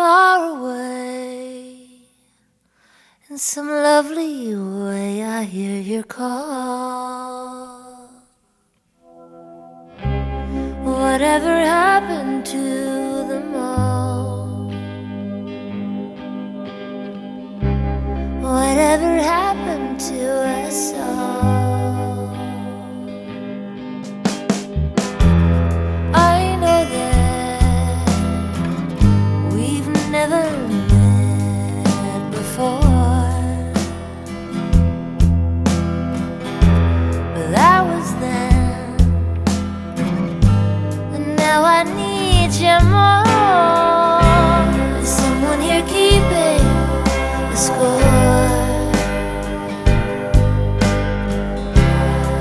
far away. In some lovely way I hear your call. Whatever happened to the mall? Whatever happened to us all? I know that we've never met before, but that was then, and now I need you more. Is someone here keeping the score?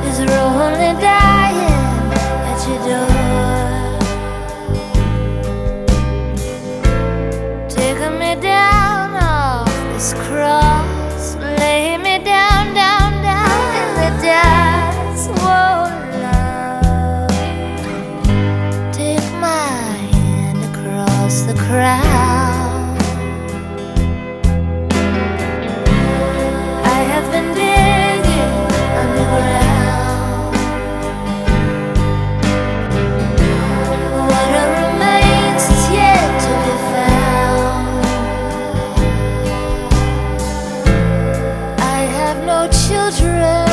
Is Roland dying at your door? Taking me down off this cross, lay me down, down, down in the dust. Whoa, love, take my hand across the crowd. I have been digging underground. What remains is yet to be found. I have no children,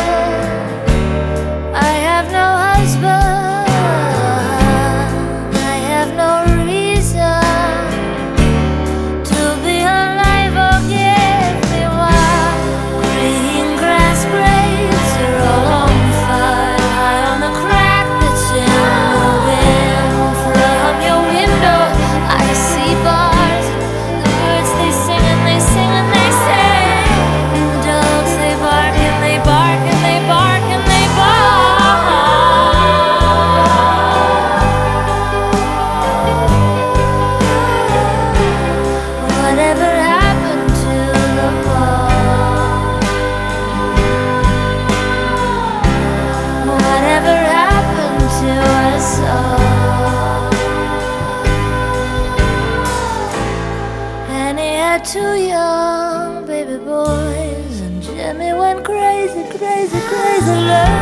I have no husband, I have no reason to be alive. Oh, give me one. Green grass blades are all on fire, high on the crack that's in the wind. From your window I see bars, the birds they sing and they sing and they sing. Dogs they bark and they bark and they bark and they bark. Whatever happened to the mall? Whatever happened to us all? Annie had two young baby boys, and Jimmy went crazy, crazy, crazy. Love